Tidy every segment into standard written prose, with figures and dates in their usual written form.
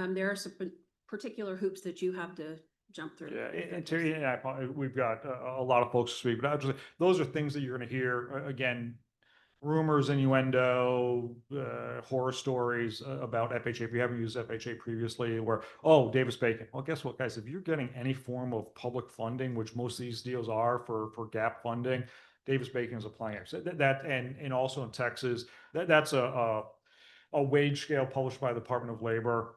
There are some particular hoops that you have to jump through. Yeah, and Terry and I, we've got a lot of folks to speak, but actually, those are things that you're going to hear again. Rumors, innuendo, horror stories about FHA. If you haven't used FHA previously, where, oh, Davis Bacon. Well, guess what, guys? If you're getting any form of public funding, which most of these deals are for gap funding, Davis Bacon is applying it. So and also in Texas, that's a wage scale published by the Department of Labor.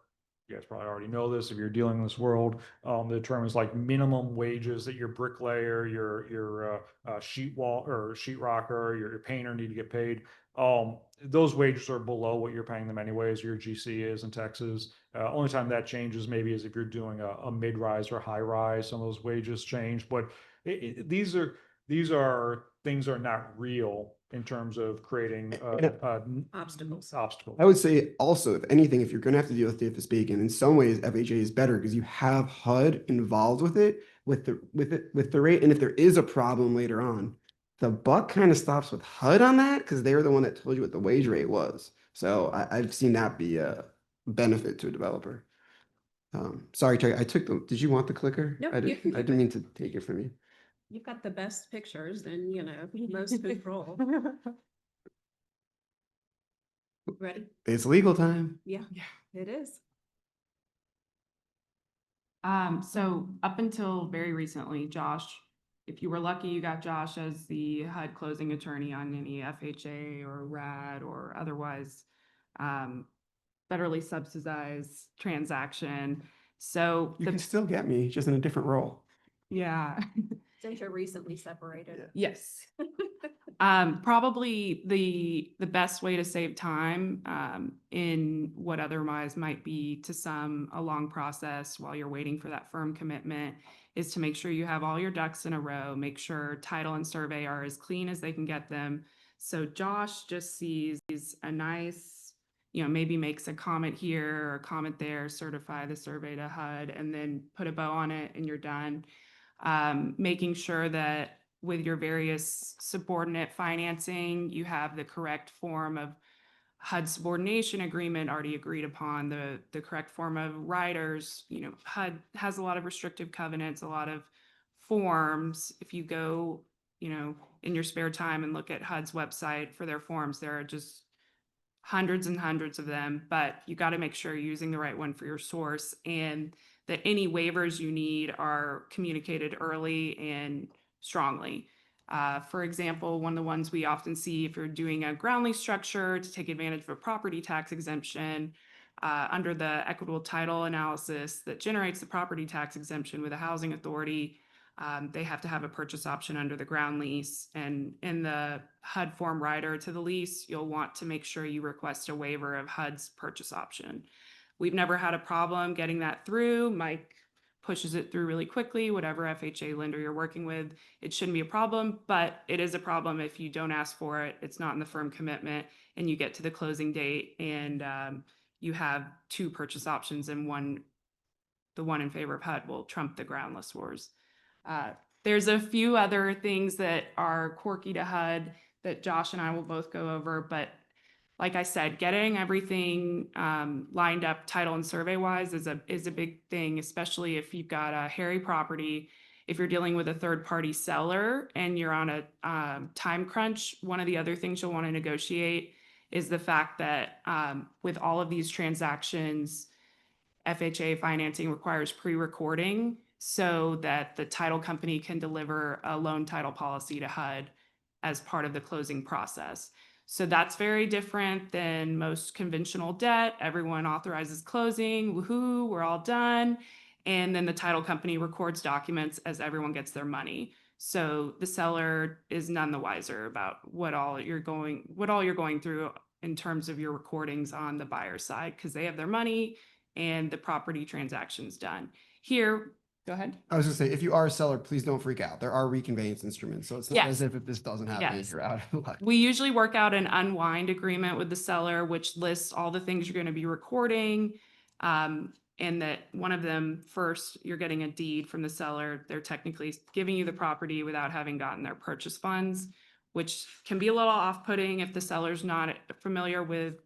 You guys probably already know this if you're dealing in this world. The term is like minimum wages that your bricklayer, your sheet wall or sheetrocker, your painter need to get paid. Those wages are below what you're paying them anyways. Your GC is in Texas. Only time that changes maybe is if you're doing a mid-rise or high rise. Some of those wages change, but these are things that are not real in terms of creating Obstacles. I would say also, if anything, if you're going to have to deal with Davis Bacon, in some ways FHA is better because you have HUD involved with it, with the rate, and if there is a problem later on, the buck kind of stops with HUD on that because they were the one that told you what the wage rate was. So I've seen that be a benefit to a developer. Sorry, Terry, I took the. Did you want the clicker? No, I didn't mean to take it from you. You've got the best pictures and, most control. Ready? It's legal time. Yeah, it is. So up until very recently, Josh, if you were lucky, you got Josh as the HUD closing attorney on any FHA or RAD or otherwise federally subsidized transaction. So You can still get me, just in a different role. yeah. Since you're recently separated. Yes. Probably the best way to save time in what otherwise might be to some a long process while you're waiting for that firm commitment is to make sure you have all your ducks in a row, make sure title and survey are as clean as they can get them. So Josh just sees a nice, maybe makes a comment here or a comment there, certify the survey to HUD, and then put a bow on it and you're done. Making sure that with your various subordinate financing, you have the correct form of HUD subordination agreement already agreed upon, the correct form of riders. HUD has a lot of restrictive covenants, a lot of forms. If you go, in your spare time and look at HUD's website for their forms, there are just hundreds and hundreds of them, but you got to make sure you're using the right one for your source and that any waivers you need are communicated early and strongly. For example, one of the ones we often see if you're doing a ground lease structure to take advantage of a property tax exemption, under the equitable title analysis that generates the property tax exemption with a housing authority, they have to have a purchase option under the ground lease. And in the HUD form rider to the lease, you'll want to make sure you request a waiver of HUD's purchase option. We've never had a problem getting that through. Mike pushes it through really quickly, whatever FHA lender you're working with. It shouldn't be a problem, but it is a problem if you don't ask for it, it's not in the firm commitment, and you get to the closing date and you have two purchase options and the one in favor of HUD will trump the groundless wars. There's a few other things that are quirky to HUD that Josh and I will both go over, but like I said, getting everything lined up title and survey wise is a big thing, especially if you've got a hairy property. If you're dealing with a third party seller and you're on a time crunch, one of the other things you'll want to negotiate is the fact that with all of these transactions, FHA financing requires pre-recording so that the title company can deliver a loan title policy to HUD as part of the closing process. So that's very different than most conventional debt. Everyone authorizes closing, woohoo, we're all done. And then the title company records documents as everyone gets their money. So the seller is none the wiser about what all you're going through in terms of your recordings on the buyer side, because they have their money and the property transaction's done. Here, go ahead. I was gonna say, if you are a seller, please don't freak out. There are reconveyance instruments, so it's not as if this doesn't happen, Yes. you're out of luck. We usually work out an unwind agreement with the seller, which lists all the things you're going to be recording. And that one of them, first, you're getting a deed from the seller. They're technically giving you the property without having gotten their purchase funds, which can be a little off-putting if the seller's not familiar with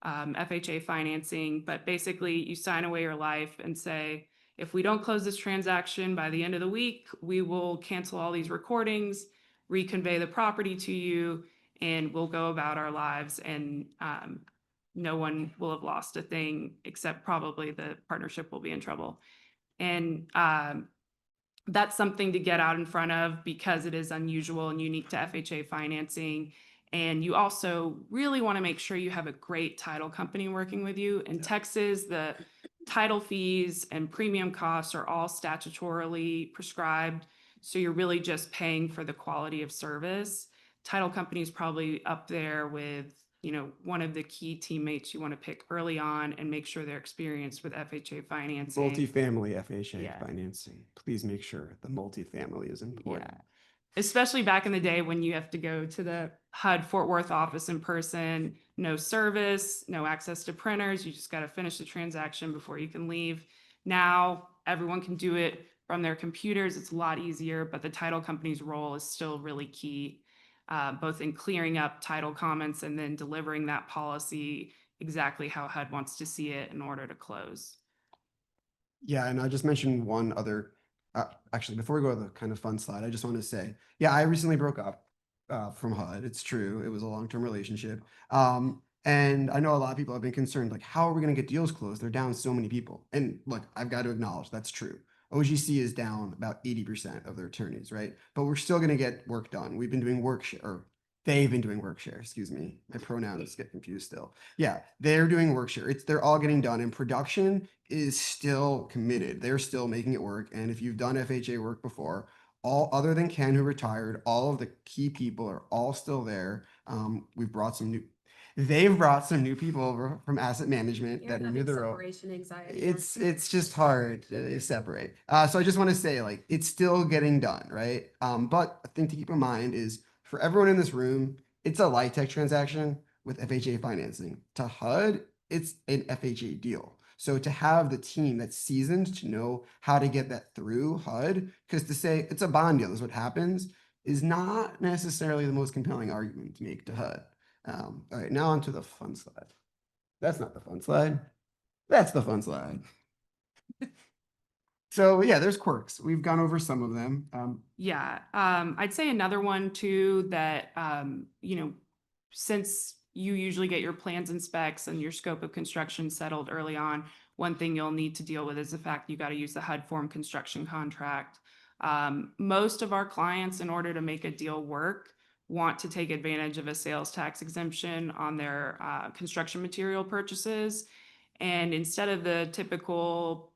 FHA financing, but basically you sign away your life and say, if we don't close this transaction by the end of the week, we will cancel all these recordings, reconvey the property to you, and we'll go about our lives, and no one will have lost a thing except probably the partnership will be in trouble. And that's something to get out in front of because it is unusual and unique to FHA financing. And you also really want to make sure you have a great title company working with you. In Texas, the title fees and premium costs are all statutorily prescribed. So you're really just paying for the quality of service. Title companies probably up there with, you know, one of the key teammates you want to pick early on and make sure they're experienced with FHA financing. Multifamily FHA Yeah. financing. Please make sure the multifamily is important. Yeah. Especially back in the day when you have to go to the HUD Fort Worth office in person, no service, no access to printers. You just got to finish the transaction before you can leave. Now everyone can do it from their computers. It's a lot easier, but the title company's role is still really key, both in clearing up title comments and then delivering that policy exactly how HUD wants to see it in order to close. Yeah, and I just mentioned one other, actually, before we go to the kind of fun slide, I just want to say, yeah, I recently broke up from HUD. It's true. It was a long-term relationship. And I know a lot of people have been concerned, like, how are we going to get deals closed? They're down so many people. And look, I've got to acknowledge that's true. OGC is down about 80% of their attorneys, right? But we're still going to get work done. We've been doing work share, or they've been doing work share, excuse me. My pronouns get confused still. Yeah, they're doing work share. They're all getting done, and production is still committed. They're still making it work. And if you've done FHA work before, all other than Ken, who retired, all of the key people are all still there. They've brought some new people over from asset management You're that are new having to the role. separation anxiety. It's just hard to separate. So I just want to say, like, it's still getting done, right? But a thing to keep in mind is for everyone in this room, it's a LIHTC transaction with FHA financing. To HUD, it's an FHA deal. So to have the team that's seasoned to know how to get that through HUD, because to say it's a bond deal is what happens, is not necessarily the most compelling argument to make to HUD. All right, now onto the fun slide. That's not the fun slide. That's the fun slide. So yeah, there's quirks. We've gone over some of them. Yeah, I'd say another one too that, you know, since you usually get your plans and specs and your scope of construction settled early on, one thing you'll need to deal with is the fact you got to use the HUD form construction contract. Most of our clients, in order to make a deal work, want to take advantage of a sales tax exemption on their construction material purchases. And instead of the typical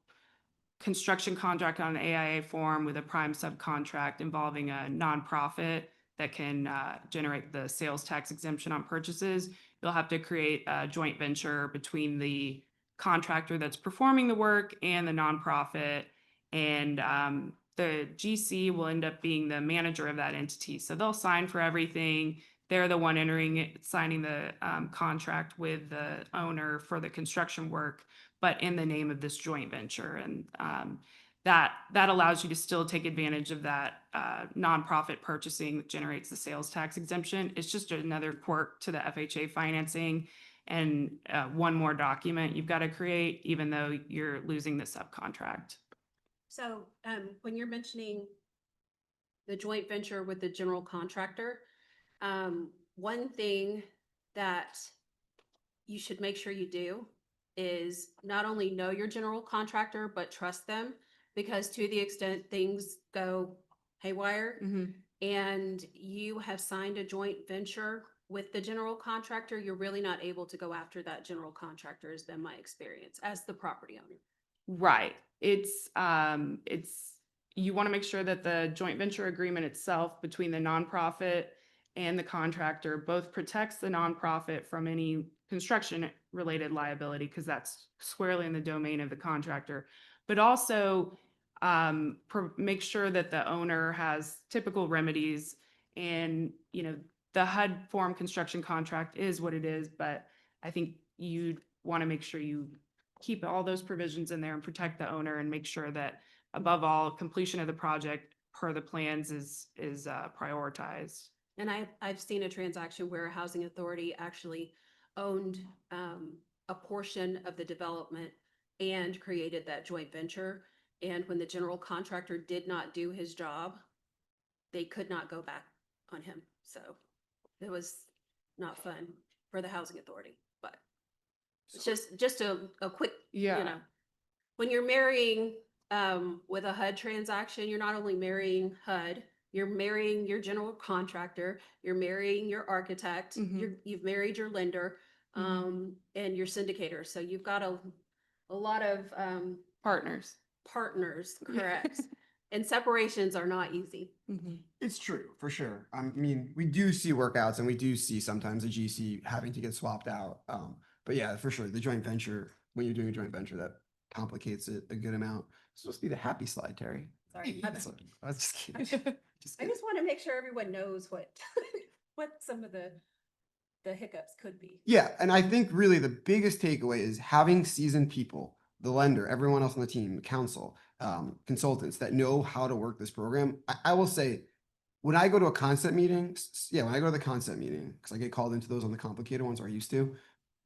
construction contract on an AIA form with a prime subcontract involving a nonprofit that can generate the sales tax exemption on purchases, you'll have to create a joint venture between the contractor that's performing the work and the nonprofit. And the GC will end up being the manager of that entity. So they'll sign for everything. They're the one signing the contract with the owner for the construction work, but in the name of this joint venture. And that allows you to still take advantage of that nonprofit purchasing that generates the sales tax exemption. It's just another quirk to the FHA financing and one more document you've got to create, even though you're losing the subcontract. So when you're mentioning the joint venture with the general contractor, one thing that you should make sure you do is not only know your general contractor, but trust them, because to the extent things go haywire and you have signed a joint venture with the general contractor, you're really not able to go after that general contractor, has been my experience as the property owner. Right. It's you want to make sure that the joint venture agreement itself between the nonprofit and the contractor both protects the nonprofit from any construction related liability, because that's squarely in the domain of the contractor, but also make sure that the owner has typical remedies. And, you know, the HUD form construction contract is what it is, but I think you'd want to make sure you keep all those provisions in there and protect the owner and make sure that above all, completion of the project per the plans is prioritized. And I've seen a transaction where a housing authority actually owned a portion of the development and created that joint venture. And when the general contractor did not do his job, they could not go back on him. So it was not fun for the housing authority, but it's just a quick, you Yeah. know, when you're marrying with a HUD transaction, you're not only marrying HUD, you're marrying your general contractor, you're marrying your architect, Mhm. you've married your lender, and your syndicator. So you've got a lot of Partners. partners, correct? And separations are not easy. Mhm. It's true, for sure. I mean, we do see workouts and we do see sometimes a GC having to get swapped out. But yeah, for sure, the joint venture, when you're doing a joint venture, that complicates it a good amount. It's supposed to be the happy slide, Terry. Sorry. I was just kidding. Just I kidding. just want to make sure everyone knows what what some of the hiccups could be. Yeah, and I think really the biggest takeaway is having seasoned people, the lender, everyone else on the team, council, consultants that know how to work this program. I will say, when I go to a concept meeting, when I go to the concept meeting, because I get called into those on the complicated ones, or I used to,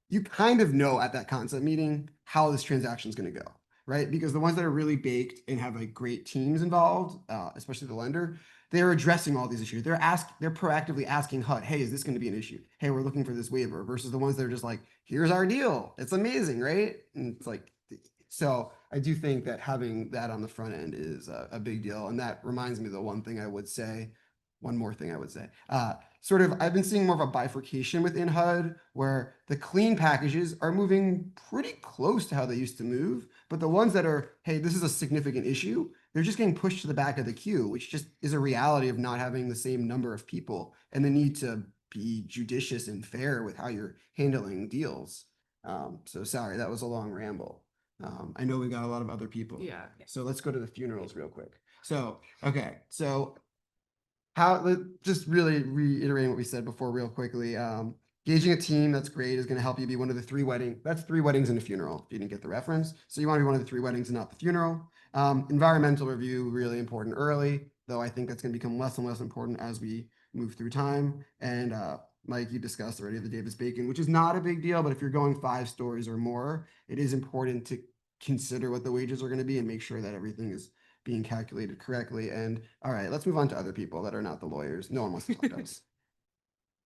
you kind of know at that concept meeting how this transaction is going to go, right? Because the ones that are really baked and have like great teams involved, especially the lender, they're addressing all these issues. They're proactively asking HUD, hey, is this going to be an issue? Hey, we're looking for this waiver. Versus the ones that are just like, here's our deal. It's amazing, right? And it's like, so I do think that having that on the front end is a big deal. And that reminds me of the one thing I would say. One more thing I would say. I've been seeing more of a bifurcation within HUD where the clean packages are moving pretty close to how they used to move. But the ones that are, hey, this is a significant issue, they're just getting pushed to the back of the queue, which just is a reality of not having the same number of people and the need to be judicious and fair with how you're handling deals. So sorry, that was a long ramble. I know we got a lot of other people. Yeah. So let's go to the funerals real quick. So, okay. So just really reiterating what we said before real quickly. Gauging a team that's great is going to help you be one of the 3 weddings. That's 3 weddings and a funeral, if you didn't get the reference. So you want to be one of the 3 weddings and not the funeral. Environmental review, really important early, though I think that's going to become less and less important as we move through time. And Mike, you discussed already the Davis-Bacon, which is not a big deal, but if you're going 5 stories or more, it is important to consider what the wages are going to be and make sure that everything is being calculated correctly. And all right, let's move on to other people that are not the lawyers. No one wants to talk to us.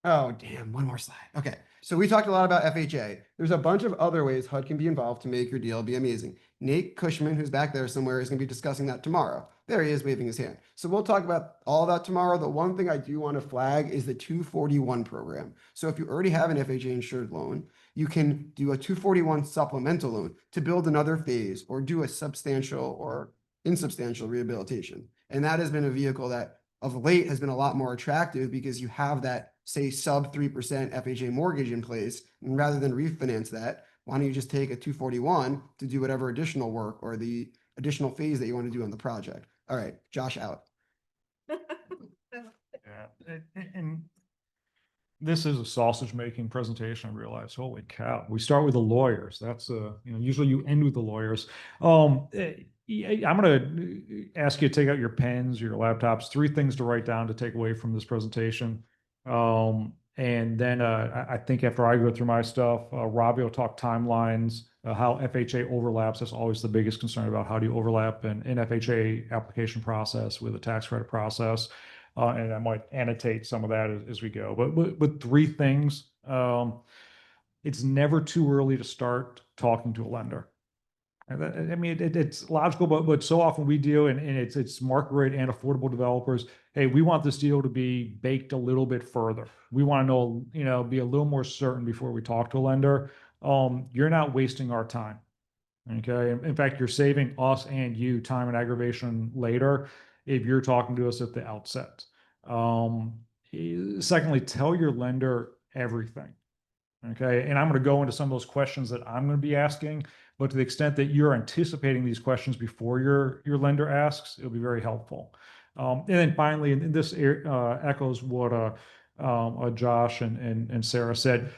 Oh, damn, one more slide. Okay, so we talked a lot about FHA. There's a bunch of other ways HUD can be involved to make your deal be amazing. Nate Cushman, who's back there somewhere, is going to be discussing that tomorrow. There he is waving his hand. So we'll talk about all that tomorrow. The one thing I do want to flag is the 241 program. So if you already have an FHA insured loan, you can do a 241 supplemental loan to build another phase or do a substantial or insubstantial rehabilitation. And that has been a vehicle that of late has been a lot more attractive because you have that, say, sub 3% FHA mortgage in place. And rather than refinance that, why don't you just take a 241 to do whatever additional work or the additional phase that you want to do on the project? All right, Josh out. Yeah, and this is a sausage making presentation. I realize, holy cow, we start with the lawyers. That's usually you end with the lawyers. I'm going to ask you to take out your pens, your laptops, 3 things to write down to take away from this presentation. And then I think after I go through my stuff, Robbie will talk timelines, how FHA overlaps. That's always the biggest concern about how do you overlap an FHA application process with a tax credit process. And I might annotate some of that as we go. But 3 things. It's never too early to start talking to a lender. I mean, it's logical, but so often we deal, and it's market rate and affordable developers. Hey, we want this deal to be baked a little bit further. We want to know, be a little more certain before we talk to a lender. You're not wasting our time. Okay. In fact, you're saving us and you time and aggravation later if you're talking to us at the outset. Secondly, tell your lender everything. Okay. And I'm going to go into some of those questions that I'm going to be asking, but to the extent that you're anticipating these questions before your lender asks, it'll be very helpful. And then finally, and this echoes what Josh and Sarah said.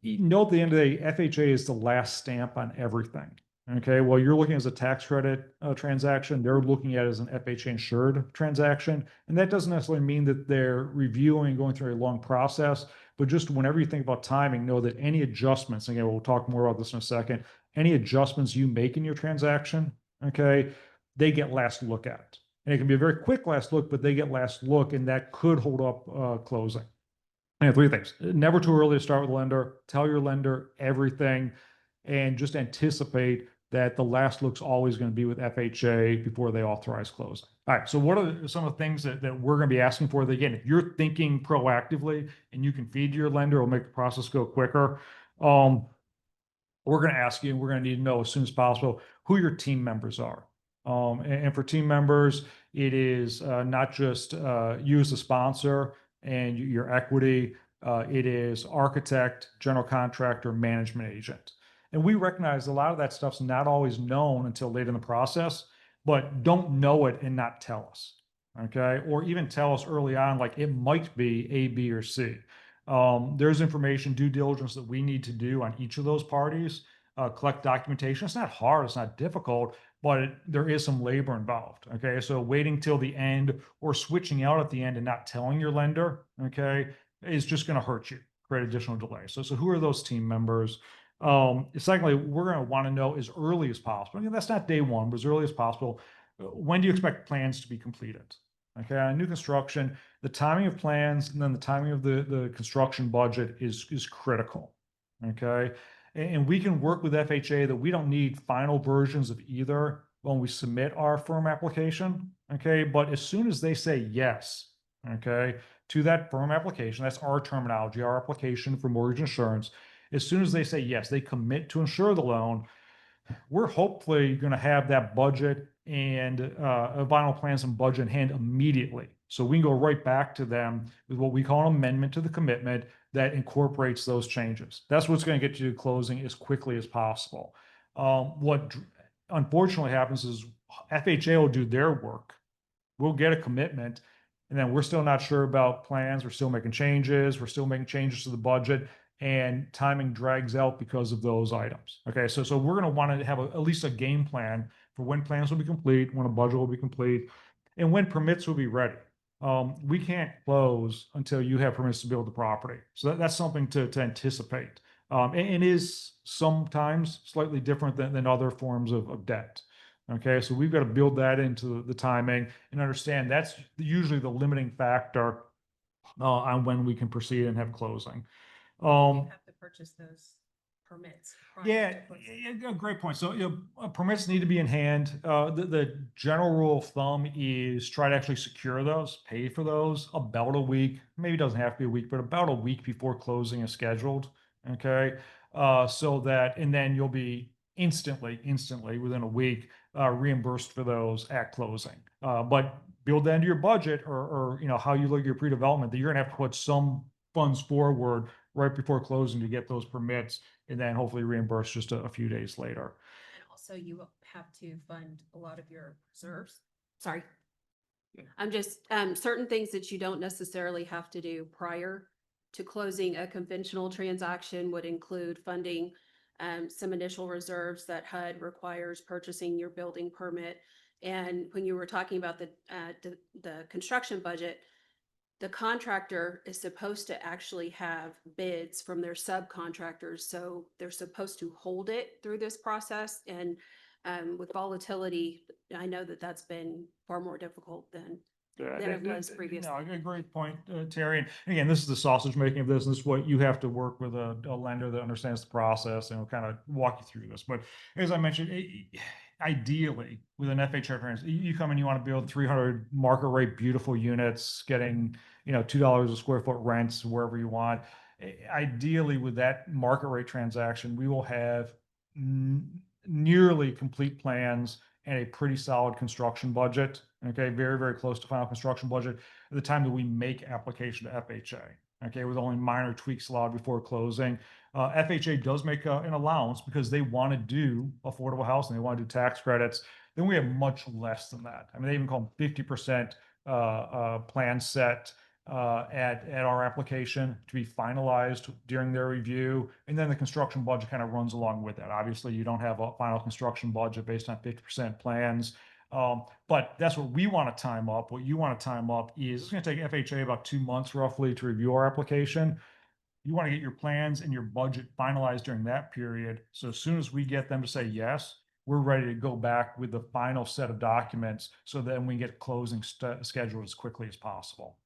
Note at the end of the day, FHA is the last stamp on everything. Okay, well, you're looking as a tax credit transaction. They're looking at it as an FHA insured transaction. And that doesn't necessarily mean that they're reviewing, going through a long process, but just whenever you think about timing, know that any adjustments, again, we'll talk more about this in a second, any adjustments you make in your transaction, okay, they get last look at. And it can be a very quick last look, but they get last look, and that could hold up closing. And three things: never too early to start with a lender. Tell your lender everything, and just anticipate that the last look's always going to be with FHA before they authorize closing. All right. So what are some of the things that we're going to be asking for? That, again, if you're thinking proactively and you can feed your lender, it'll make the process go quicker. We're going to ask you, and we're going to need to know as soon as possible who your team members are. And for team members, it is not just you as the sponsor and your equity. It is architect, general contractor, management agent. And we recognize a lot of that stuff's not always known until late in the process, but don't know it and not tell us. Okay. Or even tell us early on, like it might be A, B, or C. There's information, due diligence that we need to do on each of those parties, collect documentation. It's not hard, it's not difficult, but there is some labor involved. Okay. So waiting till the end or switching out at the end and not telling your lender, okay, is just going to hurt you, create additional delay. So who are those team members? Secondly, we're going to want to know as early as possible. Again, that's not day one, but as early as possible. When do you expect plans to be completed? Okay, on new construction, the timing of plans and then the timing of the construction budget is critical. Okay, and we can work with FHA that we don't need final versions of either when we submit our firm application. Okay, but as soon as they say yes, okay, to that firm application, that's our terminology, our application for mortgage insurance. As soon as they say yes, they commit to insure the loan, we're hopefully going to have that budget and final plans and budget in hand immediately. So we can go right back to them with what we call an amendment to the commitment that incorporates those changes. That's what's going to get you to closing as quickly as possible. What unfortunately happens is FHA will do their work. We'll get a commitment, and then we're still not sure about plans. We're still making changes. We're still making changes to the budget, and timing drags out because of those items. Okay, so we're going to want to have at least a game plan for when plans will be complete, when a budget will be complete, and when permits will be ready. We can't close until you have permits to build the property. So that's something to anticipate. And is sometimes slightly different than other forms of debt. Okay, so we've got to build that into the timing and understand that's usually the limiting factor on when we can proceed and have closing. You have to purchase those permits. prior to Yeah, closing. yeah, great point. So, permits need to be in hand. The general rule of thumb is try to actually secure those, pay for those about a week. Maybe it doesn't have to be a week, but about a week before closing is scheduled. Okay. So that, and then you'll be instantly within a week, reimbursed for those at closing. But build that into your budget or how you look at your pre-development, that you're gonna have to put some funds forward right before closing to get those permits, and then hopefully reimburse just a few days later. And also you will have to fund a lot of your reserves. Sorry. Yeah. I'm just, certain things that you don't necessarily have to do prior to closing a conventional transaction would include funding some initial reserves that HUD requires, purchasing your building permit. And when you were talking about the construction budget, the contractor is supposed to actually have bids from their subcontractors. So they're supposed to hold it through this process. And with volatility, I know that that's been far more difficult than it was previously. No, a great point, Terry. And again, this is the sausage making of this. This is what you have to work with a lender that understands the process and will kind of walk you through this. But as I mentioned, ideally with an FHA transaction, you come and you want to build 300 market rate beautiful units, getting $2 a square foot rents wherever you want. Ideally, with that market rate transaction, we will have nearly complete plans and a pretty solid construction budget. Okay, very, very close to final construction budget at the time that we make application to FHA. Okay, with only minor tweaks allowed before closing. FHA does make an allowance because they want to do affordable housing. They want to do tax credits. Then we have much less than that. I mean, they even call them 50% plan set at our application to be finalized during their review. And then the construction budget kind of runs along with that. Obviously, you don't have a final construction budget based on 50% plans. But that's what we want to time up. What you want to time up is it's going to take FHA about 2 months roughly to review our application. you want to get your plans and your budget finalized during that period. So as soon as we get them to say yes, we're ready to go back with the final set of documents so then we get closing scheduled as quickly as possible.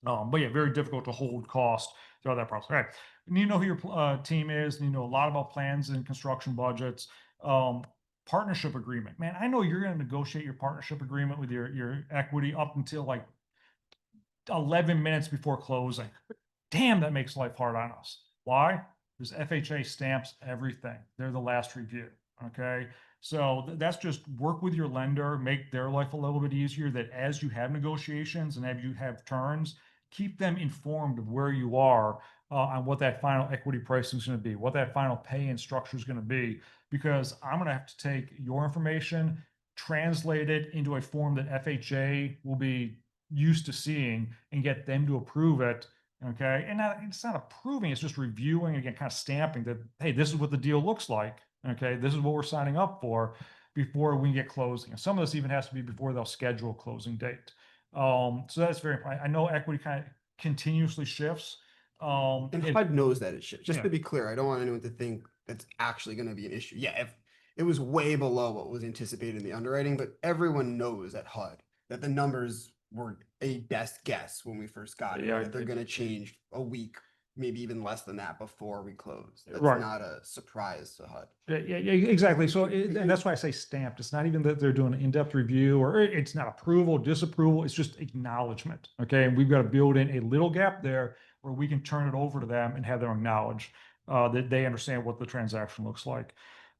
But yeah, very difficult to hold cost throughout that process. All right. And you know who your team is, and you know a lot about plans and construction budgets. Partnership agreement, man. I know you're going to negotiate your partnership agreement with your equity up until like 11 minutes before closing. Damn, that makes life hard on us. Why? Because FHA stamps everything. They're the last review. Okay. So that's just work with your lender, make their life a little bit easier, that as you have negotiations and as you have turns, keep them informed of where you are on what that final equity pricing is going to be, what that final pay and structure is going to be, because I'm going to have to take your information, translate it into a form that FHA will be used to seeing and get them to approve it. Okay. And it's not approving, it's just reviewing, again, kind of stamping that, hey, this is what the deal looks like. Okay. This is what we're signing up for before we get closing. And some of this even has to be before they'll schedule a closing date. So that's very, I know equity kind of continuously shifts. And HUD knows that it should. Just Yeah. to be clear, I don't want anyone to think that's actually going to be an issue. Yeah, if it was way below what was anticipated in the underwriting, but everyone knows at HUD that the numbers were a best guess when we first got it. Yeah, That they're going to change a week, maybe even less than that before we close. That's Right. not a surprise to HUD. Yeah, exactly. So, and that's why I say stamped. It's not even that they're doing an in-depth review, or it's not approval, disapproval. It's just acknowledgement. Okay. And we've got to build in a little gap there where we can turn it over to them and have them acknowledge that they understand what the transaction looks like.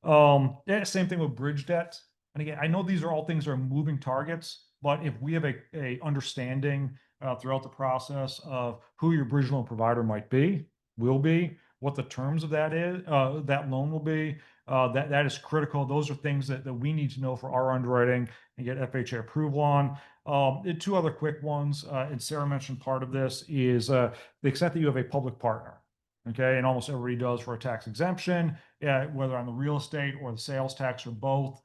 Yeah, same thing with bridge debt. And again, I know these are all things that are moving targets, but if we have a understanding throughout the process of who your bridge loan provider might be, will be, what the terms of that is, that loan will be, that is critical. Those are things that we need to know for our underwriting and get FHA approval on. Two other quick ones, and Sarah mentioned part of this is the extent that you have a public partner. Okay, and almost everybody does for a tax exemption, whether on the real estate or the sales tax or both.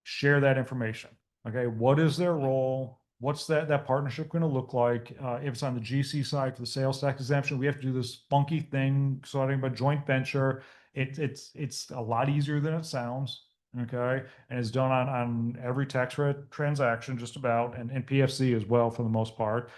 Share that information. Okay, what is their role? What's that partnership going to look like? If it's on the GC side for the sales tax exemption, we have to do this funky thing starting about joint venture. It's a lot easier than it sounds. Okay, and it's done on every tax transaction just about, and PFC as well for the most part.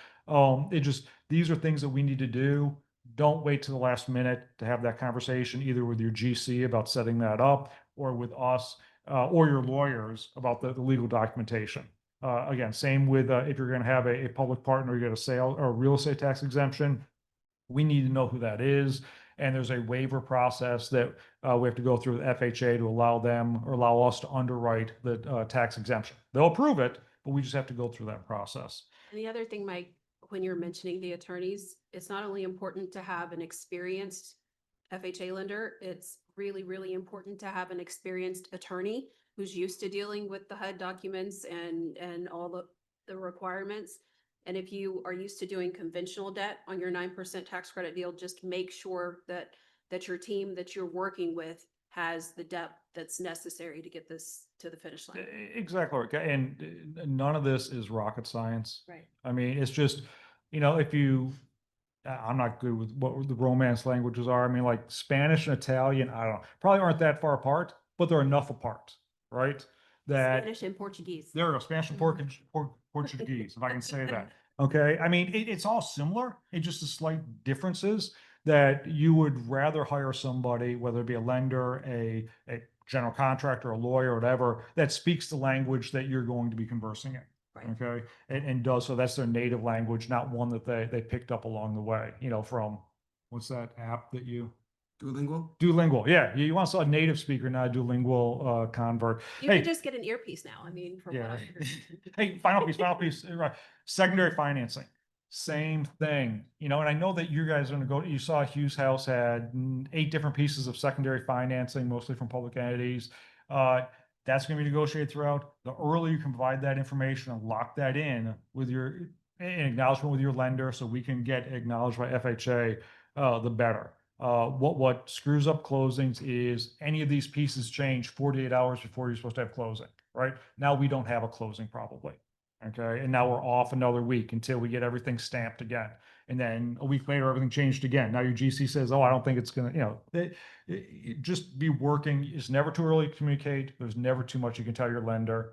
These are things that we need to do. Don't wait to the last minute to have that conversation, either with your GC about setting that up or with us. Or your lawyers about the legal documentation. Again, same with if you're going to have a public partner, you get a sale or real estate tax exemption. We need to know who that is. And there's a waiver process that we have to go through with FHA to allow them or allow us to underwrite the tax exemption. They'll approve it, but we just have to go through that process. And the other thing, Mike, when you're mentioning the attorneys, it's not only important to have an experienced FHA lender, it's really, really important to have an experienced attorney who's used to dealing with the HUD documents and all the requirements. And if you are used to doing conventional debt on your 9% tax credit deal, just make sure that your team that you're working with has the depth that's necessary to get this to the finish line. Exactly. Okay. And none of this is rocket science. Right. I mean, it's just, if you, I'm not good with what the Romance languages are. I mean, like Spanish and Italian, I don't know, probably aren't that far apart, but they're enough apart, right? That Spanish and Portuguese. there we go, Spanish and Portuguese, if I can say that. Okay. I mean, it's all similar. It's just the slight differences that you would rather hire somebody, whether it be a lender, a general contractor, a lawyer, whatever, that speaks the language that you're going to be conversing in. Right. Okay. And does, so that's their native language, not one that they picked up along the way, from what's that app that you Duolingo. Yeah. You want a native speaker, not a Duolingo convert. You can just get an earpiece now. I mean, from what Yeah. I understand. Hey, final piece. Right. Secondary financing. Same thing, and I know that you guys are going to you saw Hughes House had 8 different pieces of secondary financing, mostly from public entities. That's going to be negotiated throughout. The earlier you can provide that information and lock that in with your acknowledgement with your lender, so we can get acknowledged by FHA, the better. What screws up closings is any of these pieces change 48 hours before you're supposed to have closing, right? Now we don't have a closing probably. Okay, and now we're off another week until we get everything stamped again. And then a week later, everything changed again. Now your GC says, oh, I don't think it's gonna, just be working. It's never too early to communicate. There's never too much you can tell your lender.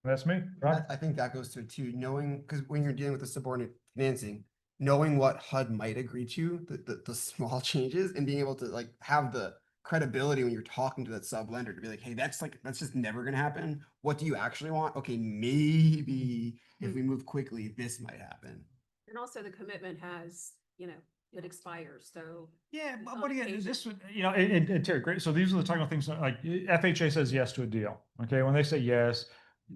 That's me, right? I think that goes to it too, knowing, because when you're dealing with the subordinate financing, knowing what HUD might agree to, the small changes, and being able to like have the credibility when you're talking to that sub lender to be like, hey, that's just never gonna happen. What do you actually want? Okay, maybe if we move quickly, this might happen. And also the commitment has, it expires, so. Yeah, but, on but again, occasion. this would, and Terry, great. So these are the type of things that, like FHA says yes to a deal. Okay, when they say yes,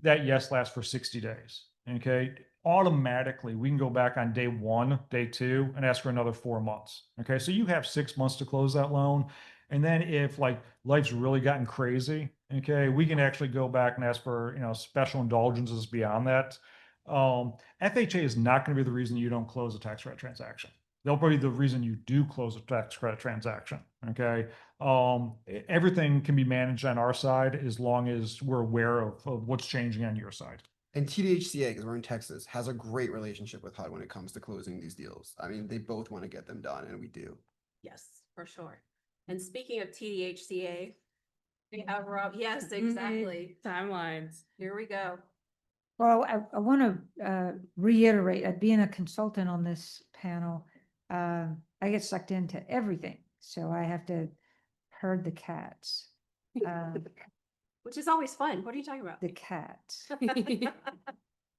that yes lasts for 60 days. Okay, automatically we can go back on day 1, day 2, and ask for another 4 months. Okay, so you have 6 months to close that loan, and then if like life's really gotten crazy, okay, we can actually go back and ask for special indulgences beyond that. FHA is not going to be the reason you don't close a tax credit transaction. They'll be the reason you do close a tax credit transaction. Okay. Everything can be managed on our side as long as we're aware of what's changing on your side. And TDHCA, because we're in Texas, has a great relationship with HUD when it comes to closing these deals. I mean, they both want to get them done, and we do. Yes, for sure. And speaking of TDHCA, we have Rob, yes, exactly. Timelines. Here we go. Well, I want to reiterate, being a consultant on this panel, I get sucked into everything. So I have to herd the cats. Which is always fun. What are you talking about? The cats.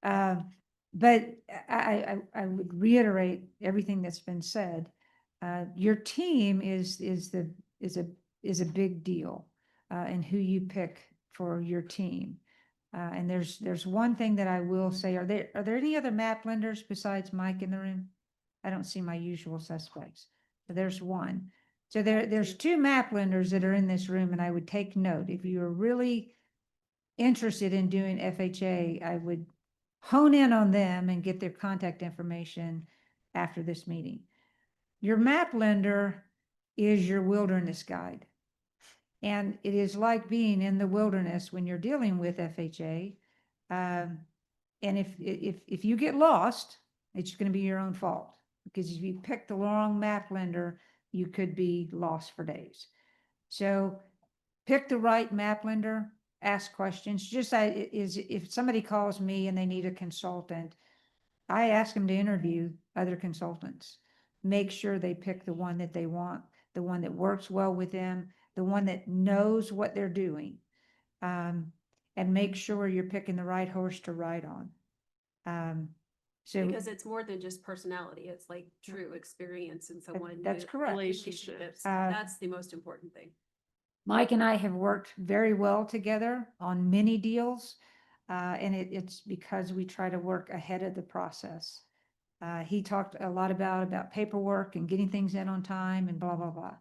But I would reiterate everything that's been said. Your team is a big deal, and who you pick for your team. And there's one thing that I will say, are there any other map lenders besides Mike in the room? I don't see my usual suspects. So there's one. So there's 2 map lenders that are in this room, and I would take note. If you are really interested in doing FHA, I would hone in on them and get their contact information after this meeting. Your map lender is your wilderness guide. And it is like being in the wilderness when you're dealing with FHA. And if you get lost, it's going to be your own fault, because if you pick the wrong map lender, you could be lost for days. So pick the right map lender, ask questions. If somebody calls me and they need a consultant, I ask them to interview other consultants. Make sure they pick the one that they want, the one that works well with them, the one that knows what they're doing, and make sure you're picking the right horse to ride on. So Because it's more than just personality. It's like true experience in someone. that's with correct. relationships. Uh, That's the most important thing. Mike and I have worked very well together on many deals, and it's because we try to work ahead of the process. He talked a lot about paperwork and getting things in on time and blah, blah, blah.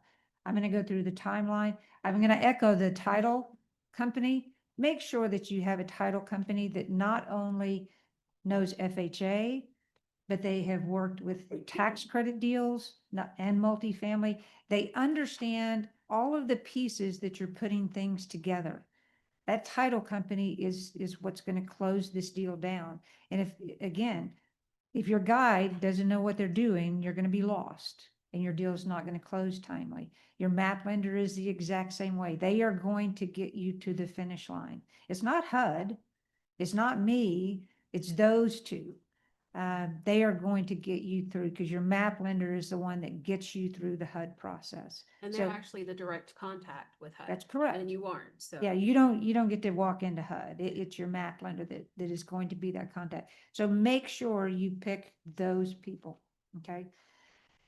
I'm going to go through the timeline. I'm going to echo the title company. Make sure that you have a title company that not only knows FHA, but they have worked with tax credit deals and multifamily. They understand all of the pieces that you're putting things together. That title company is what's going to close this deal down. And if your guide doesn't know what they're doing, you're going to be lost and your deal is not going to close timely. Your map lender is the exact same way. They are going to get you to the finish line. It's not HUD. It's not me. It's those 2. They are going to get you through, because your map lender is the one that gets you through the HUD process. And they're So actually the direct contact with HUD. that's correct. And you aren't, so. Yeah, you don't get to walk into HUD. It's your map lender that is going to be that contact. So make sure you pick those people, okay?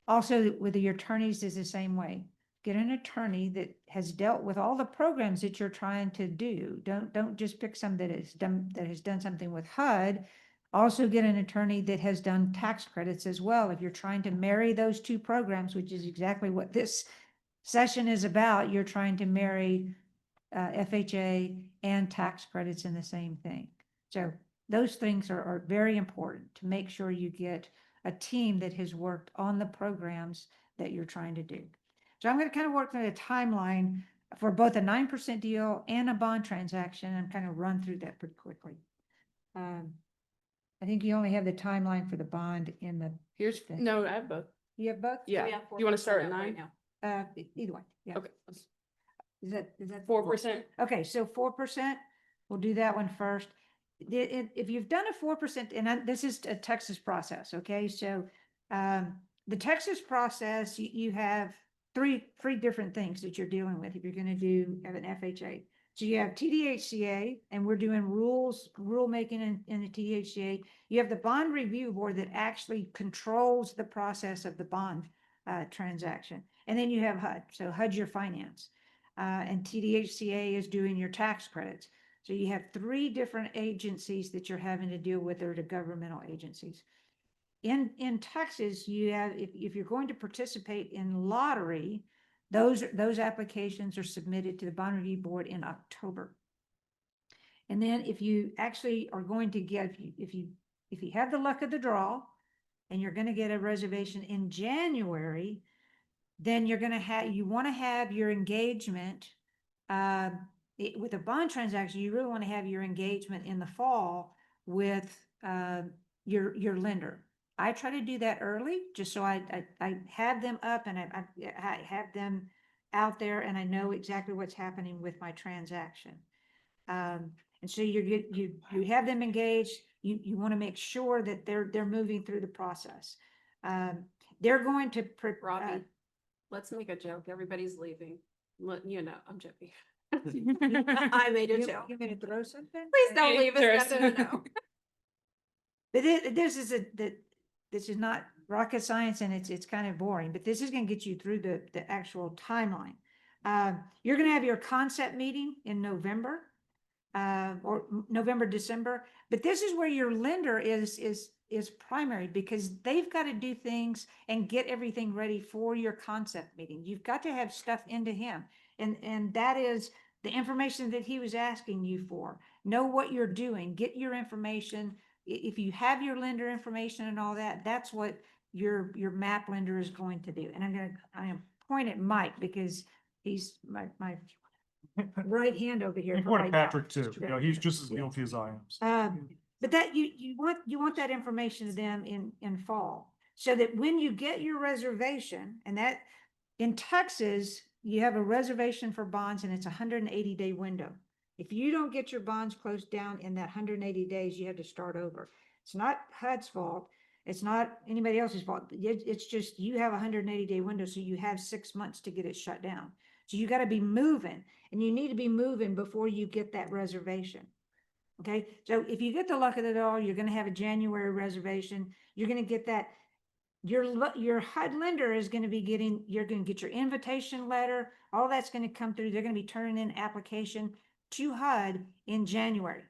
Also, with your attorneys is the same way. Get an attorney that has dealt with all the programs that you're trying to do. Don't just pick some that has done something with HUD. Also get an attorney that has done tax credits as well. If you're trying to marry those 2 programs, which is exactly what this session is about, you're trying to marry FHA and tax credits in the same thing. So those things are very important to make sure you get a team that has worked on the programs that you're trying to do. So I'm going to kind of work through a timeline for both a 9% deal and a bond transaction and kind of run through that pretty quickly. I think you only have the timeline for the bond in the, Here's, Okay. no, I have both. you have both? Yeah. We have You wanna 4% start at up right 9? now. Either way, yeah. Okay. Is that? 4%. Okay, so 4%, we'll do that one first. If you've done a 4%, and this is a Texas process, okay? So, the Texas process, you have three different things that you're dealing with if you're gonna have an FHA. So you have TDHCA, and we're doing rulemaking in the TDHCA. You have the bond review board that actually controls the process of the bond transaction. And then you have HUD. So HUD's your finance. And TDHCA is doing your tax credits. So you have three different agencies that you're having to deal with, or the governmental agencies. In Texas, you have, if you're going to participate in lottery, those applications are submitted to the bond review board in October. And then if you actually are going to get, if you have the luck of the draw and you're going to get a reservation in January, then you're going to have, you want to have your engagement, with a bond transaction, you really want to have your engagement in the fall with, your lender. I try to do that early, just so I have them up and I have them out there and I know exactly what's happening with my transaction. And so you have them engaged, you want to make sure that they're moving through the process. They're going to, Robbie, let's make a joke. Everybody's leaving. You know, I'm joking. I I made a you joke. gonna throw something? Please don't Okay, leave us. Thursday. No. But this is not rocket science, and it's kind of boring, but this is gonna get you through the actual timeline. You're gonna have your concept meeting in November, or November, December, but this is where your lender is primary, because they've got to do things and get everything ready for your concept meeting. You've got to have stuff into him, and that is the information that he was asking you for. Know what you're doing, get your information. If you have your lender information and all that, that's what your map lender is going to do. And I'm gonna point at Mike, because he's my right hand over here. You for point right to now. Patrick too, you know, he's just as guilty as I am. But that you want that information to them in fall, so that when you get your reservation, and that in Texas, you have a reservation for bonds and it's a 180-day window. If you don't get your bonds closed down in that 180 days, you have to start over. It's not HUD's fault. It's not anybody else's fault. It's just you have a 180-day window, so you have 6 months to get it shut down. So you got to be moving, and you need to be moving before you get that reservation. Okay, so if you get the luck of the draw, you're going to have a January reservation. You're going to get that. Your HUD lender is going to be getting, you're going to get your invitation letter. All that's going to come through. They're going to be turning in application to HUD in January.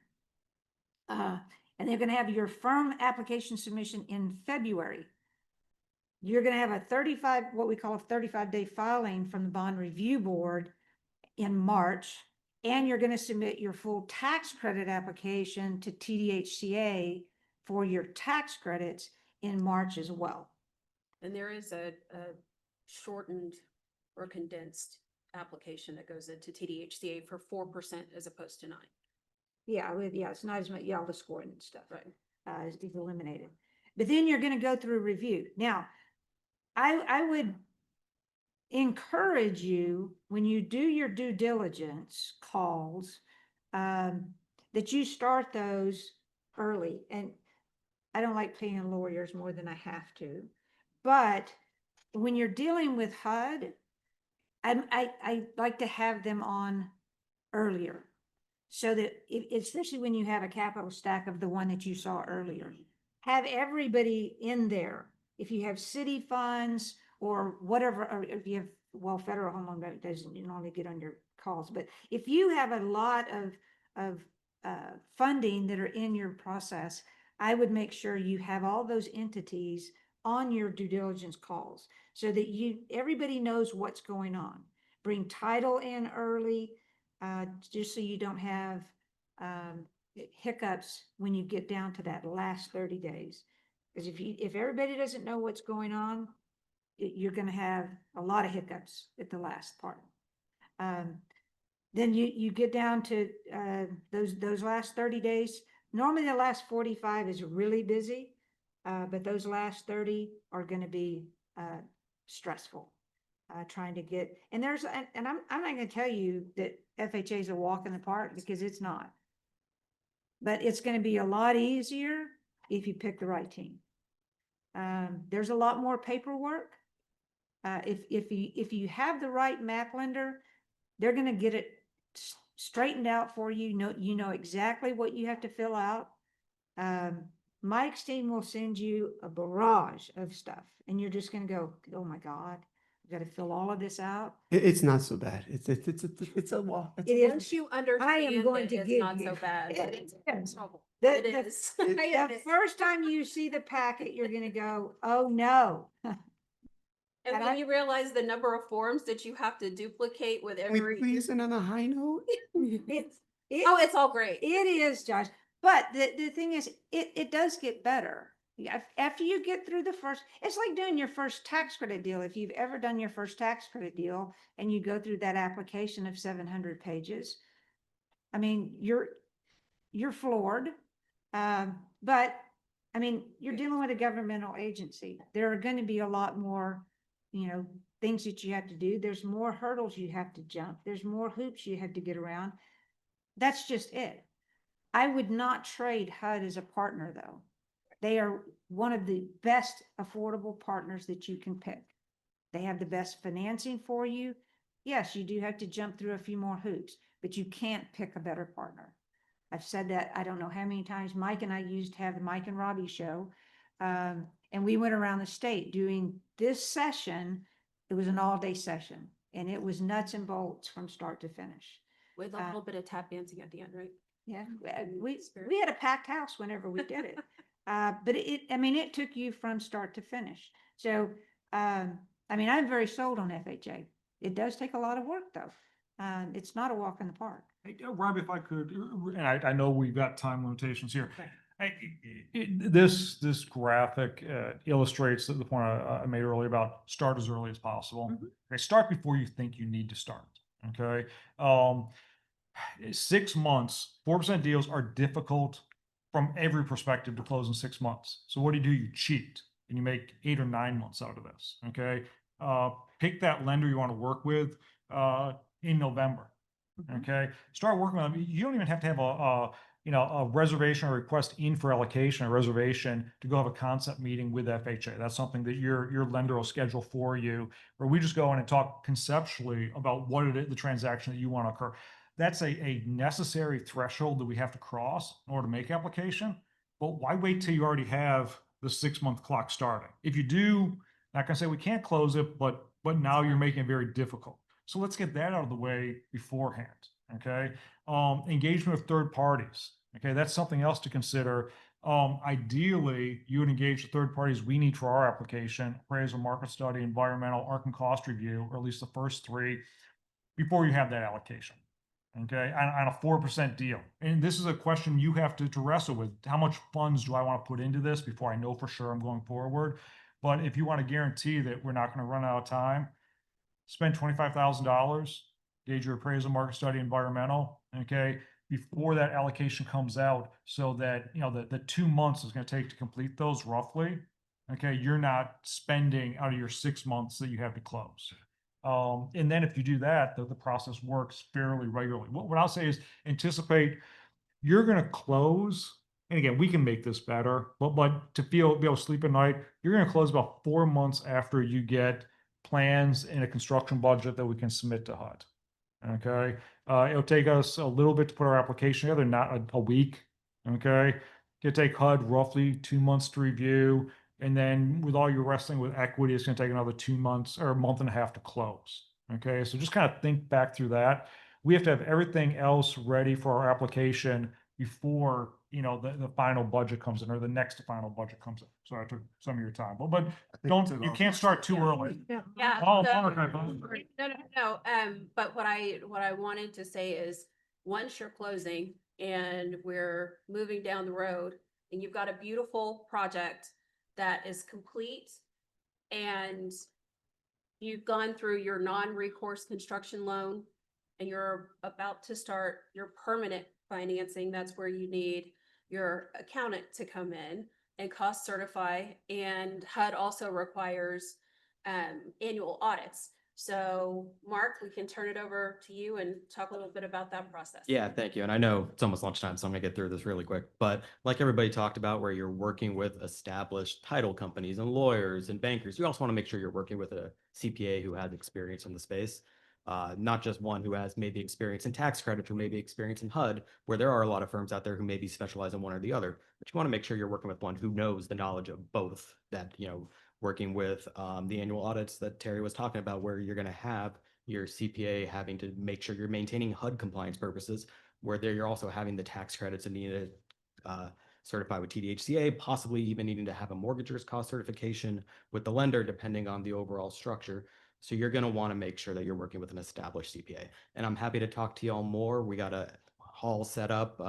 And they're going to have your firm application submission in February. You're going to have what we call a 35-day filing from the bond review board in March. And you're going to submit your full tax credit application to TDHCA for your tax credits in March as well. And there is a shortened or condensed application that goes into TDHCA for 4% as opposed to 9. Yeah, it's not as much, all the scoring and stuff, Right. is eliminated. But then you're going to go through review. Now, I would encourage you, when you do your due diligence calls, that you start those early. And I don't like paying lawyers more than I have to, but when you're dealing with HUD, I like to have them on earlier, so that especially when you have a capital stack of the one that you saw earlier, have everybody in there. If you have city funds or whatever, or if you have, well, federal home loan bank doesn't normally get on your calls, but if you have a lot of funding that are in your process, I would make sure you have all those entities on your due diligence calls, so that everybody knows what's going on. Bring title in early, just so you don't have hiccups when you get down to that last 30 days. Because if everybody doesn't know what's going on, you're going to have a lot of hiccups at the last part. Then you get down to those last 30 days. normally the last 45 is really busy, but those last 30 are gonna be, stressful. Trying to get, and I'm not gonna tell you that FHA is a walk in the park, because it's not. But it's gonna be a lot easier if you pick the right team. There's a lot more paperwork. If you have the right map lender, they're gonna get it straightened out for you. You know exactly what you have to fill out. Mike's team will send you a barrage of stuff, and you're just gonna go, oh my God, I've got to fill all of this out. It's not so bad. It's a walk. It is. Once you understand going it, to it's give not you- so bad. It It's is. trouble. The- It the- is. The first time you see the packet, you're gonna go, oh no. And and when I- you realize the number of forms that you have to duplicate with Can we every. please end on a high note? Oh, it's all great. It is, Josh. But the thing is, it does get better. After you get through the first, it's like doing your first tax credit deal. If you've ever done your first tax credit deal and you go through that application of 700 pages, I mean, you're floored. But I mean, you're dealing with a governmental agency. There are going to be a lot more, things that you have to do. There's more hurdles you have to jump. There's more hoops you have to get around. That's just it. I would not trade HUD as a partner, though. They are one of the best affordable partners that you can pick. They have the best financing for you. Yes, you do have to jump through a few more hoops, but you can't pick a better partner. I've said that I don't know how many times. Mike and I used to have the Mike and Robbie show. And we went around the state doing this session. It was an all-day session, and it was nuts and bolts from start to finish. With a little bit of tap dancing at the end, right? Yeah, In we spirit. had a packed house whenever we did it. But it took you from start to finish. So, I'm very sold on FHA. It does take a lot of work, though. It's not a walk in the park. Hey, Rob, if I could, and I know we've got time limitations here. Right. This graphic illustrates the point I made earlier about start as early as possible. Mhm. Okay, start before you think you need to start. Okay, 6 months, 4% deals are difficult from every perspective to close in 6 months. So what do? You cheat and you make 8 or 9 months out of this. Okay, pick that lender you want to work with in November. Mhm. Okay, start working on it. You don't even have to have a reservation or request in for allocation, a reservation to go have a concept meeting with FHA. That's something that your lender will schedule for you, where we just go in and talk conceptually about what it is, the transaction that you want to occur. That's a necessary threshold that we have to cross in order to make application. But why wait till you already have the 6-month clock starting? If you do, not gonna say we can't close it, but now you're making it very difficult. So let's get that out of the way beforehand. Okay. Engagement of third parties. Okay. That's something else to consider. Ideally, you would engage the third parties we need for our application: appraisal, market study, environmental, ARC and cost review, or at least the first 3 before you have that allocation. Okay. On a 4% deal. And this is a question you have to wrestle with. How much funds do I want to put into this before I know for sure I'm going forward? But if you want to guarantee that we're not going to run out of time, spend $25,000, gauge your appraisal, market study, environmental, okay, before that allocation comes out, so that, the 2 months is going to take to complete those roughly, okay, you're not spending out of your 6 months that you have to close. And then if you do that, the process works fairly regularly. What I'll say is anticipate you're going to close. And again, we can make this better, but to be able to sleep at night, you're going to close about 4 months after you get plans and a construction budget that we can submit to HUD. Okay. It'll take us a little bit to put our application together, not a week. Okay. It'll take HUD roughly 2 months to review. And then with all your wrestling with equity, it's going to take another 2 months or a month and a half to close. Okay. So just kind of think back through that. We have to have everything else ready for our application before, the final budget comes in, or the next final budget comes in. So I took some of your time, but you can't start too early. Yeah. Oh, so- Mark, I apologize. No. But what I wanted to say is, once you're closing and we're moving down the road and you've got a beautiful project that is complete and you've gone through your non-recourse construction loan and you're about to start your permanent financing, that's where you need your accountant to come in and cost certify, and HUD also requires annual audits. So Mark, we can turn it over to you and talk a little bit about that process. Yeah, thank you. And I know it's almost lunchtime, so I'm gonna get through this really quick. But like everybody talked about, where you're working with established title companies and lawyers and bankers, you also want to make sure you're working with a CPA who has experience in the space. Not just one who has maybe experience in tax credits or maybe experience in HUD, where there are a lot of firms out there who maybe specialize in one or the other. But you want to make sure you're working with one who knows the knowledge of both, that, working with the annual audits that Terry was talking about, where you're going to have your CPA having to make sure you're maintaining HUD compliance purposes, where there you're also having the tax credits and needing to certify with TDHCA, possibly even needing to have a mortgager's cost certification with the lender, depending on the overall structure. So you're going to want to make sure that you're working with an established CPA. And I'm happy to talk to y'all more. We got a hall set up.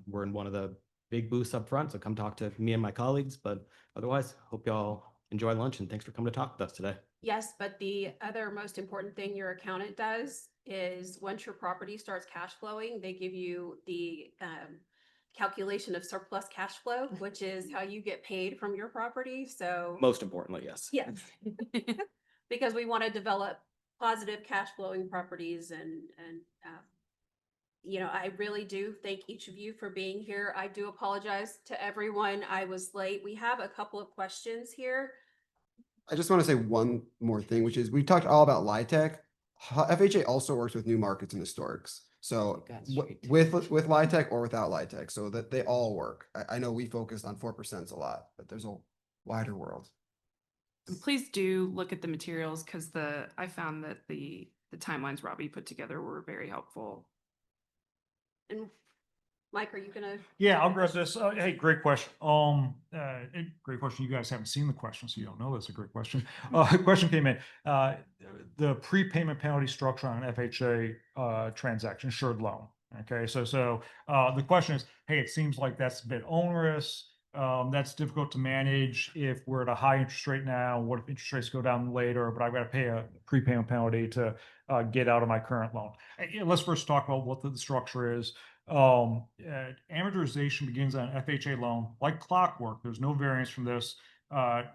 We're in one of the big booths up front, so come talk to me and my colleagues. But otherwise, hope y'all enjoy lunch, and thanks for coming to talk with us today. Yes, but the other most important thing your accountant does is once your property starts cash flowing, they give you the calculation of surplus cash flow, which is how you get paid from your property. So Most importantly, yes. yes, because we want to develop positive cash flowing properties, and I really do thank each of you for being here. I do apologize to everyone. I was late. We have a couple of questions here. I just want to say one more thing, which is we talked all about LIHTC. FHA also works with new markets and historics. So That's w- right. with LIHTC or without LIHTC, so that they all work. I know we focused on 4% a lot, but there's a wider world. And please do look at the materials, because I found that the timelines Robbie put together were very helpful. And Mike, are you gonna? Yeah, I'll grab this. Hey, great question. Great question. You guys haven't seen the question, so you don't know that's a great question. Question came in. The prepayment penalty structure on an FHA transaction, insured loan. Okay, so the question is, hey, it seems like that's a bit onerous. That's difficult to manage if we're at a high interest rate now. What if interest rates go down later, but I've got to pay a prepayment penalty to get out of my current loan? Let's first talk about what the structure is. Amortization begins on an FHA loan like clockwork. There's no variance from this.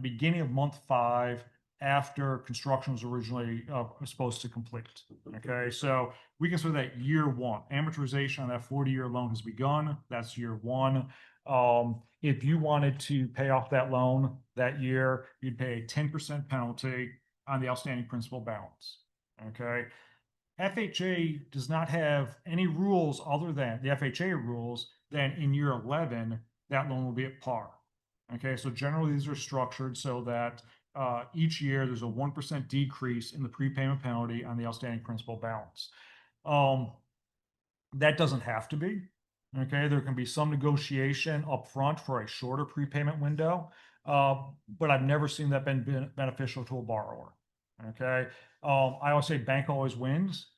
Beginning of month 5 after construction was originally supposed to complete. Okay, so we consider that year 1. Amortization on that 40-year loan has begun. That's year 1. If you wanted to pay off that loan that year, you'd pay a 10% penalty on the outstanding principal balance. Okay. FHA does not have any rules other than the FHA rules. Then in year 11, that loan will be at par. Okay, so generally these are structured so that each year there's a 1% decrease in the prepayment penalty on the outstanding principal balance. That doesn't have to be. Okay, there can be some negotiation up front for a shorter prepayment window, but I've never seen that been beneficial to a borrower. Okay. I always say bank always wins.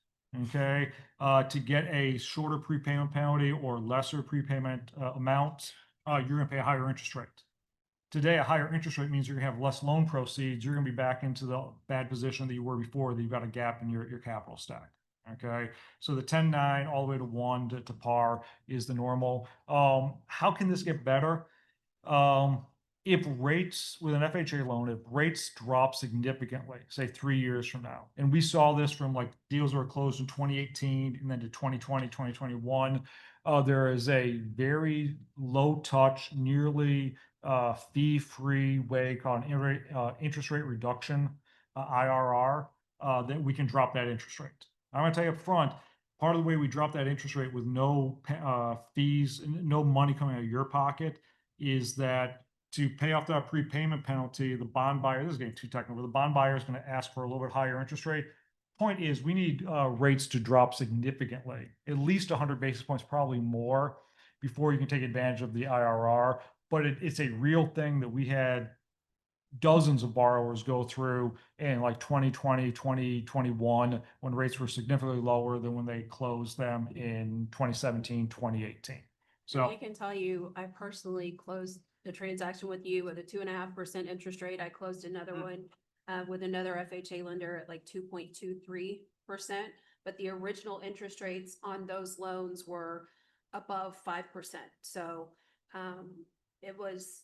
Okay. To get a shorter prepayment penalty or lesser prepayment amount, you're going to pay a higher interest rate. Today, a higher interest rate means you're going to have less loan proceeds. You're going to be back into the bad position that you were before, that you've got a gap in your capital stack. Okay. So the 10-9 all the way to 1 to par is the normal. How can this get better? If rates with an FHA loan, if rates drop significantly, say 3 years from now, and we saw this from like deals that were closed in 2018 and then to 2020, 2021, there is a very low touch, nearly fee-free way called interest rate reduction, IRR, that we can drop that interest rate. I'm going to tell you up front, part of the way we drop that interest rate with no fees, no money coming out of your pocket, is that to pay off that prepayment penalty, the bond buyer, this is getting too technical, the bond buyer is going to ask for a little bit higher interest rate. Point is, we need rates to drop significantly, at least 100 basis points, probably more, before you can take advantage of the IRR. But it's a real thing that we had dozens of borrowers go through in like 2020, 2021, when rates were significantly lower than when they closed them in 2017, 2018. So I can tell you, I personally closed the transaction with you with a 2.5% interest rate. I closed another one with another FHA lender at like 2.23%. But the original interest rates on those loans were above 5%. So it was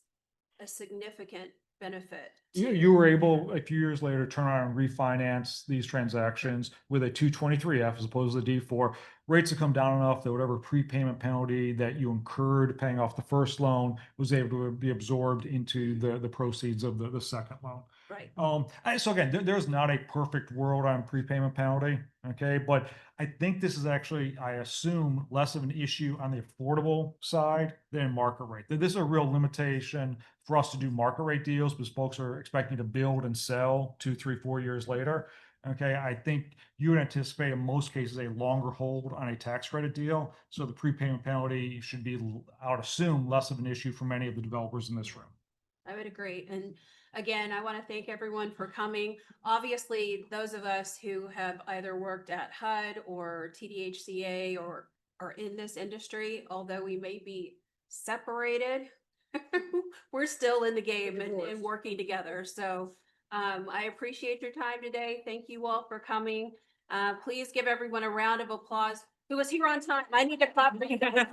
a significant benefit. You were able, a few years later, to turn around and refinance these transactions with a 223F as opposed to the D4. Rates have come down enough that whatever prepayment penalty that you incurred paying off the first loan was able to be absorbed into the proceeds of the second loan. Right. So again, there's not a perfect world on prepayment penalty, okay? But I think this is actually, I assume, less of an issue on the affordable side than market rate. This is a real limitation for us to do market rate deals because folks are expecting to build and sell 2, 3, 4 years later. Okay, I think you would anticipate in most cases a longer hold on a tax credit deal. So the prepayment penalty should be, I would assume, less of an issue for many of the developers in this room. I would agree. And again, I want to thank everyone for coming. Obviously, those of us who have either worked at HUD or TDHCA or are in this industry, although we may be separated, we're still in the game and working together. So I appreciate your time today. Thank you all for coming. Please give everyone a round of applause who was here on time. I need to clap for you guys.